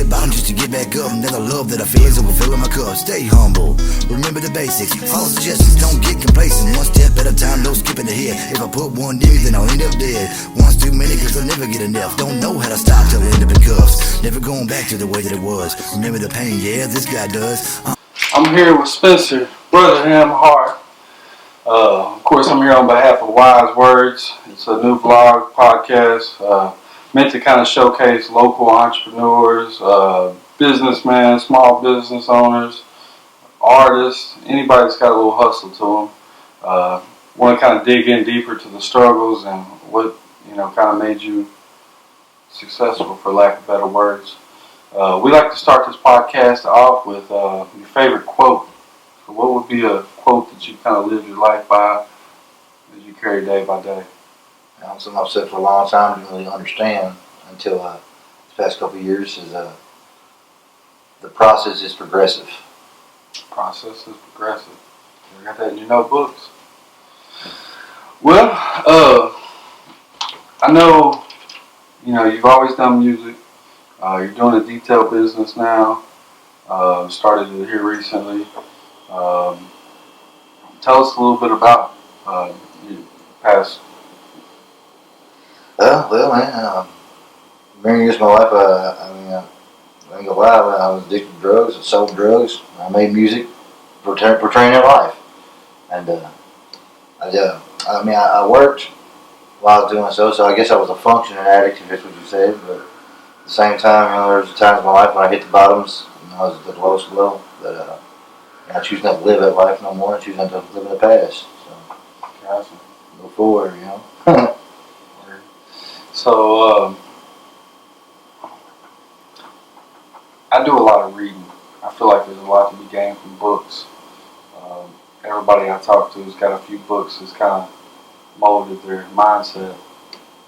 hit bottom just to get back up. And then the love that I feel is overfilling my cup. Stay humble, remember the basics, follow suggestions, don't get complacent. One step at a time, no skipping ahead. If I put one near me, then I'll end up dead. One's too many, cause I'll never get enough. Don't know how to stop till I end up in cuffs. Never going back to the way that it was. Remember the pain, yeah, this guy does. I'm here with Spencer, brother Harp. Of course, I'm here on behalf of Wyze Wordz. It's a new vlog podcast meant to kind of showcase local entrepreneurs, businessmen, small business owners, artists, anybody that's got a little hustle to them. Want to kind of dig in deeper to the struggles and what kind of made you successful, for lack of better words. We like to start this podcast off with your favorite quote. So what would be a quote that you kind of live your life by, that you carry day by day? Something I've said for a long time, didn't really understand until the past couple of years, is the process is progressive. Process is progressive. You got that in your notebooks? Well, I know, you've always done music. You're doing a detail business now. Started it here recently. Tell us a little bit about your past. Well, man, many years of my life, I ain't gonna lie, I was addicted to drugs, I sold drugs, I made music portraying their life. And I worked while I was doing so I guess I was a functioning addict, if that's what you said, but at the same time, there was times in my life when I hit the bottoms, I was at the lowest low, but I choose not to live that life no more. I choose not to live in the past. So, gotcha. Go forward, So, I do a lot of reading. I feel like there's a lot to be gained from books. Everybody I talk to has got a few books that's kind of molded their mindset.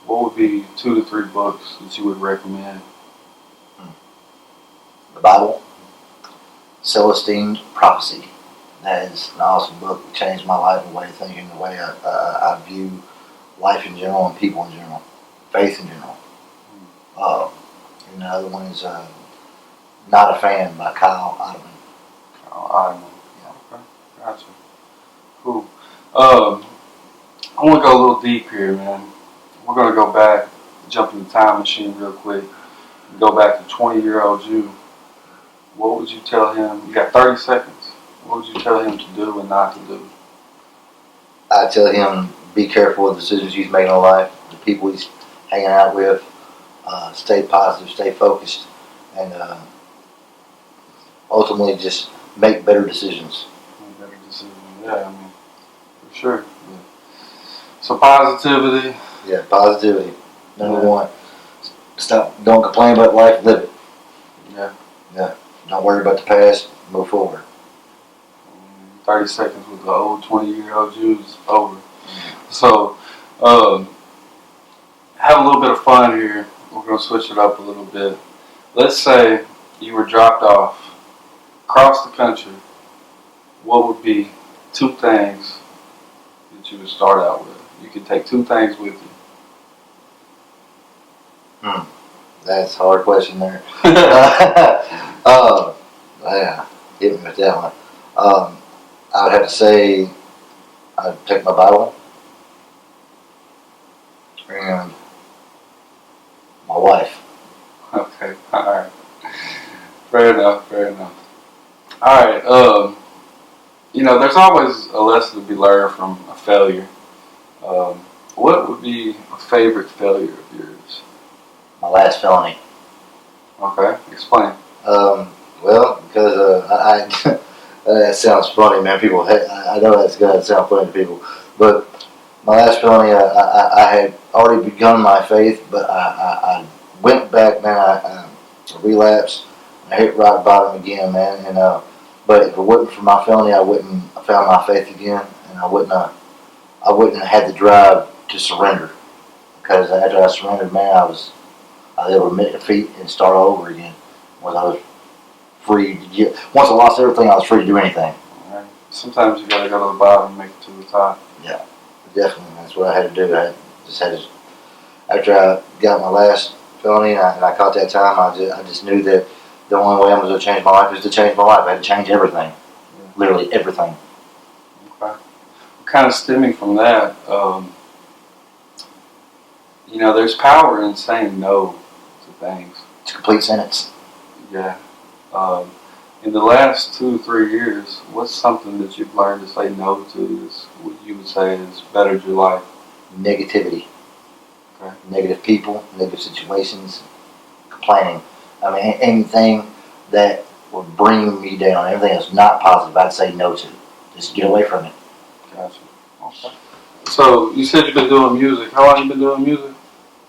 What would be 2 to 3 books that you would recommend? The Bible, Celestine's Prophecy. That is an awesome book. It changed my life, the way of thinking, the way I view life in general and people in general, faith in general. And the other one is Not a Fan by Kyle Idleman. Kyle Idleman. Yeah. Okay. Gotcha. Cool. I want to go a little deep here, man. We're going to go back, jump in the time machine real quick, and go back to 20-year-old you. What would you tell him? You got 30 seconds. What would you tell him to do and not to do? I tell him, be careful with the decisions he's making in life, the people he's hanging out with, stay positive, stay focused, and ultimately just make better decisions. Make better decisions, yeah, for sure. Yeah. So positivity. Yeah, positivity. Number one. Don't complain about life, live it. Yeah. Don't worry about the past, move forward. 30 seconds with the old 20-year-old you is over. So, have a little bit of fun here. We're going to switch it up a little bit. Let's say you were dropped off across the country. What would be 2 things that you would start out with? You could take 2 things with you. That's a hard question there. Yeah, hit me with that one. I would have to say I'd take my Bible and my wife. Okay, alright. Fair enough. Alright, there's always a lesson to be learned from a failure. What would be a favorite failure of yours? My last felony. Okay, explain. Well, because that sounds funny, man. People, I know that's going to sound funny to people, but my last felony, I had already begun my faith, but I went back, man. I relapsed. I hit rock bottom again, man. And but if it wasn't for my felony, I wouldn't have found my faith again, and I wouldn't have had the drive to surrender. Because after I surrendered, man, I was able to admit defeat and start all over again. Once I was free to get, once I lost everything, I was free to do anything. Right. Sometimes you gotta go to the bottom and make it to the top. Yeah, definitely. That's what I had to do. I just had to, after I got my last felony and I caught that time, I just knew that the only way I'm going to change my life is to change my life. I had to change everything, literally everything. Okay. Kind of stemming from that, there's power in saying no to things. It's a complete sentence. Yeah. In the last 2 to 3 years, what's something that you've learned to say no to is what you would say has bettered your life? Negativity. Okay. Negative people, negative situations, complaining. I mean, anything that would bring me down, everything that's not positive, I'd say no to. Just get away from it. Gotcha. Okay. So you said you've been doing music. How long have you been doing music?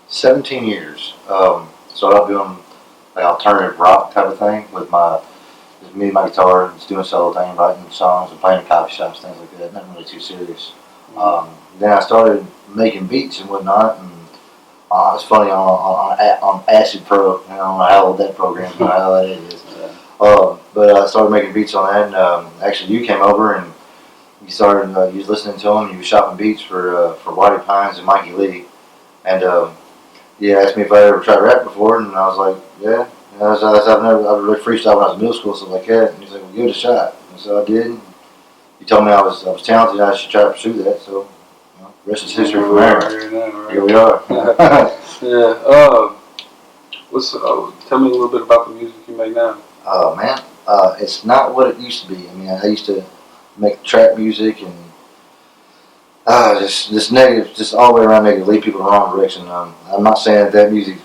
17 years. Started out doing like alternative rock type of thing with just me and my guitar, and just doing solo thing, writing songs and playing in coffee shops, things like that. Nothing really too serious. Then I started making beats and whatnot, and it's funny on Acid Pro. I don't know how old that program is, I don't know how that is. But I started making beats on that, and actually you came over and you started. You was listening to them. You was shopping beats for Whitey Pines and Mikey Lee, and he asked me if I ever tried rap before, and I was like, yeah. I've really freestyled when I was in middle school, stuff like that. And he's like, well, give it a shot. And so I did. He told me I was talented and I should try to pursue that. So, rest is history from there. Here we are. Yeah. Tell me a little bit about the music you make now. Oh man, it's not what it used to be. I mean, I used to make trap music and just negative, just all the way around negative, lead people in the wrong direction. I'm not saying that music's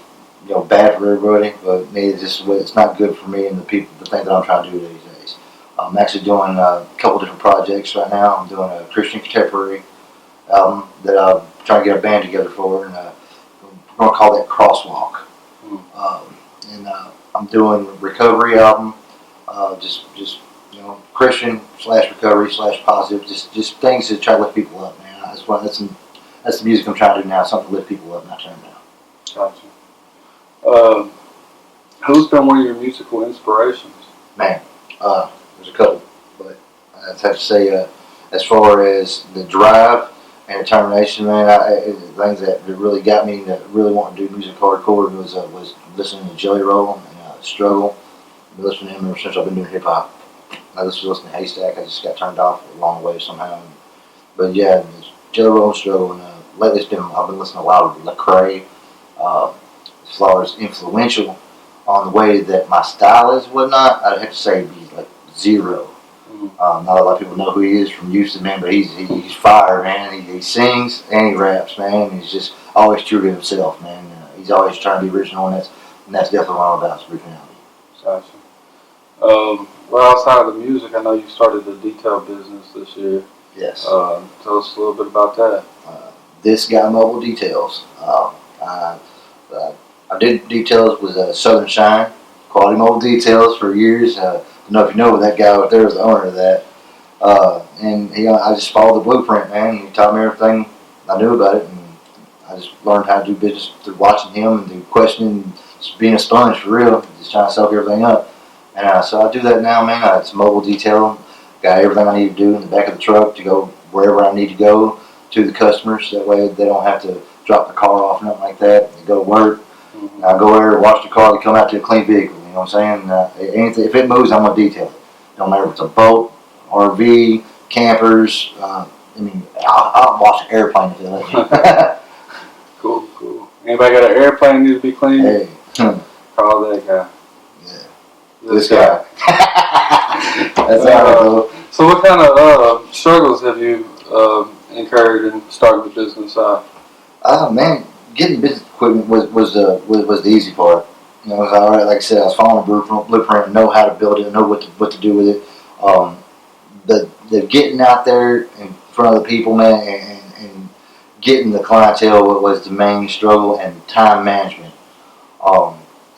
bad for everybody, but it's not good for me and the things that I'm trying to do these days. I'm actually doing a couple different projects right now. I'm doing a Christian contemporary album that I'm trying to get a band together for, and we're going to call that Crosswalk. And I'm doing a recovery album, just Christian / recovery / positive, just things to try to lift people up, man. That's the music I'm trying to do now, something to lift people up, not turn them down. Gotcha. Who's been one of your musical inspirations? Man, there's a couple, but I'd have to say, as far as the drive and determination, man, things that really got me to really want to do music hardcore was listening to Jelly Roll and Struggle. I've been listening to him ever since I've been doing hip hop. I used to listen to Haystack. I just got turned off along the way somehow. But yeah, Jelly Roll and Struggle, and lately I've been listening to a lot of Lecrae. As far as influential on the way that my style is and whatnot, I'd have to say be like zero. Not a lot of people know who he is from Houston, man, but he's fire, man. He sings and he raps, man. He's just always true to himself, man. He's always trying to be original, and that's definitely what I'm about, is originality. Gotcha. Well, outside of the music, I know you started the detail business this year. Yes. Tell us a little bit about that. This Guy Mobile Details. I did details with Southern Shine, Quality Mobile Details for years. I don't know if you know, that guy out there was the owner of that. And I just followed the blueprint, man. He taught me everything I knew about it, and I just learned how to do business through watching him and through questioning, just being a sponge for real, just trying to soak everything up. And so I do that now, man. It's mobile detailing. Got everything I need to do in the back of the truck to go wherever I need to go to the customers. That way they don't have to drop the car off or nothing like that. They go to work. I go there, wash the car, they come out to a clean vehicle. You know what I'm saying? Anything, if it moves, I'm going to detail it. Don't matter if it's a boat, RV, campers. I'll wash an airplane if they let me. Cool. Anybody got an airplane need to be cleaned? Hey. Call that guy. Yeah. This guy. That's all. So what kind of struggles have you incurred in starting the business out? Man, getting business equipment was the easy part. It was all right. Like I said, I was following the blueprint, know how to build it, know what to do with it. The getting out there in front of the people, man, and getting the clientele was the main struggle, and time management.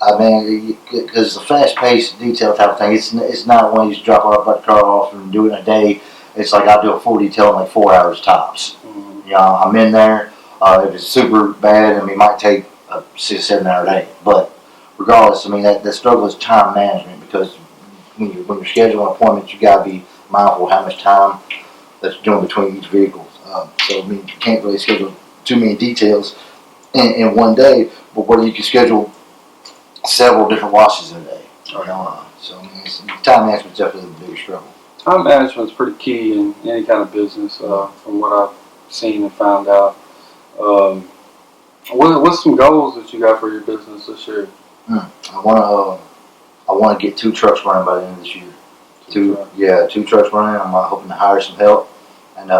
Because it's a fast-paced, detail type of thing. It's not one you just drop the car off and do it in a day. It's like I'll do a full detail in like 4 hours tops. I'm in there. If it's super bad, it might take a 6-7 hour day. But regardless, that struggle is time management, because when you're scheduling appointments, you gotta be mindful of how much time that you're doing between each vehicle. You can't really schedule too many details in one day. But whether you can schedule several different washes in a day, So I mean, time management's definitely the biggest struggle. Time management's pretty key in any kind of business, from what I've seen and found out. What's some goals that you got for your business this year? I want to get 2 trucks running by the end of this year. 2 trucks running. I'm hoping to hire some help and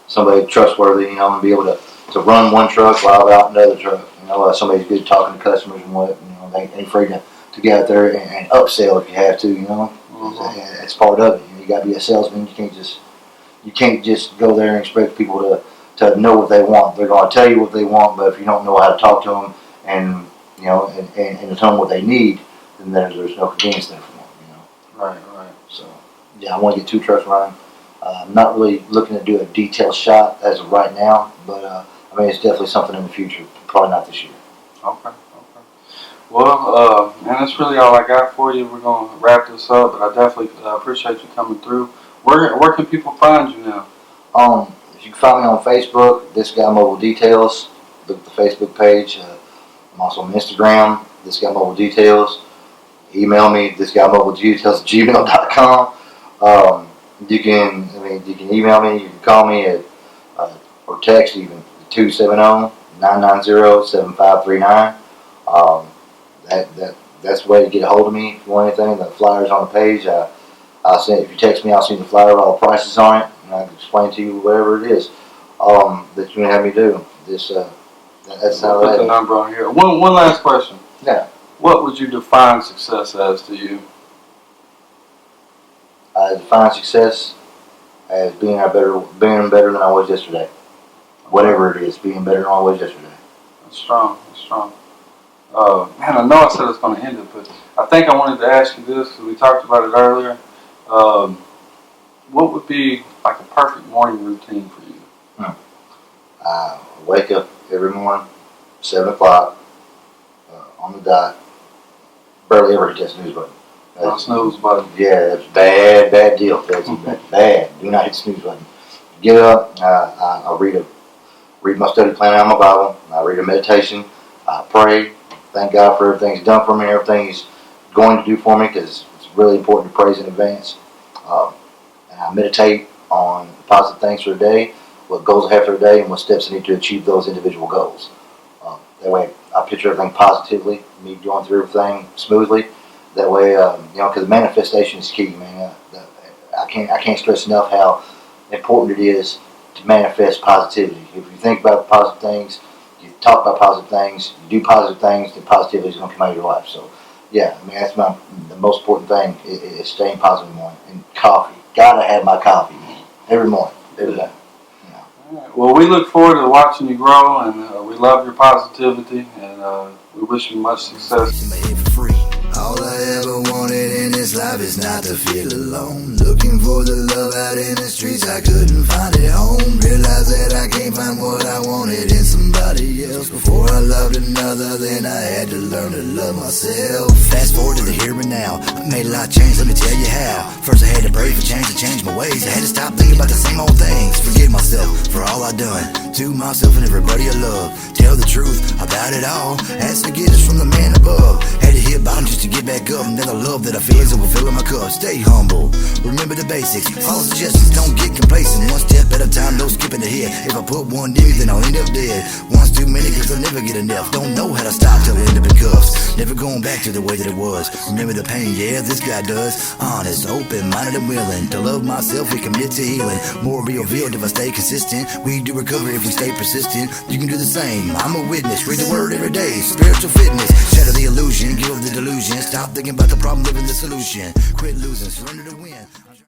somebody trustworthy, and be able to run one truck while out another truck. Somebody's good talking to customers and what. They ain't afraid to get out there and upsell if you have to. Mm-hmm. That's part of it. You got to be a salesman. You can't just go there and expect people to know what they want. They're going to tell you what they want, but if you don't know how to talk to them and tell them what they need, then there's no convenience there for them. Right. So yeah, I want to get 2 trucks running. I'm not really looking to do a detailed shot as of right now, but I mean, it's definitely something in the future. Probably not this year. Okay. Well, man, that's really all I got for you. We're gonna wrap this up, but I definitely appreciate you coming through. Where can people find you now? If you can find me on Facebook, This Guy Mobile Details. Look at the Facebook page. I'm also on Instagram, This Guy Mobile Details. Email me, thisguymobledetails@gmail.com. You can email me. You can call me at or text even 270-990-7539. That's the way to get a hold of me. If you want anything, the flyer's on the page. I'll send. If you text me, I'll send the flyer with all the prices on it, and I can explain to you whatever it is that you have me do. That's how Put the number on here. One last question. Yeah. What would you define success as to you? I define success as being better than I was yesterday. Whatever it is, being better than I was yesterday. That's strong. Man, I know I said it's going to end it, but I think I wanted to ask you this because we talked about it earlier. What would be like a perfect morning routine for you? I wake up every morning, 7 o'clock, on the dot. Barely ever hit that snooze button. Snooze button. Yeah, that's bad deal. That's bad. Do not hit the snooze button. Get up. I read my study plan out of my Bible. I read a meditation. I pray. Thank God for everything He's done for me, everything He's going to do for me, because it's really important to praise in advance. And I meditate on positive things for the day, what goals I have for the day, and what steps I need to achieve those individual goals. That way, I picture everything positively, me going through everything smoothly. That way, because manifestation is key, man. I can't stress enough how important it is to manifest positivity. If you think about positive things, you talk about positive things, you do positive things, then positivity is going to come out of your life. So, yeah, I mean, that's the most important thing is staying positive in the morning. And coffee. Gotta have my coffee, man. Every morning. Every day. Right. Well, we look forward to watching you grow, and we love your positivity, and we wish you much success. All I ever wanted in this life is not to feel alone. Looking for the love out in the streets, I couldn't find it home. Realized that I can't find what I wanted in somebody else. Before I loved another, then I had to learn to love myself. Fast forward to the here and now, I made a lot of change, let me tell you how. First I had to pray for change to change my ways. I had to stop thinking about the same old things. Forgive myself for all I done to myself and everybody I love. Tell the truth about it all. Ask forgiveness from the man above. Had to hit bottom just to get back up. Now the love that I feel is overfilling my cup. Stay humble, remember the basics, follow suggestions, don't get complacent. One step at a time, no skipping ahead. If I put one near, then I'll end up dead. One's too many, cause I'll never get enough. Don't know how to stop till I end up in cuffs. Never going back to the way that it was. Remember the pain, yeah, this guy does. Honest, open-minded and willing to love myself and commit to healing. More be revealed if I stay consistent. We do recover if we stay persistent. You can do the same, I'm a witness. Read the word every day, spiritual fitness. Shatter the illusion, give up the delusion. Stop thinking about the problem, live in the solution. Quit losing, surrender to win.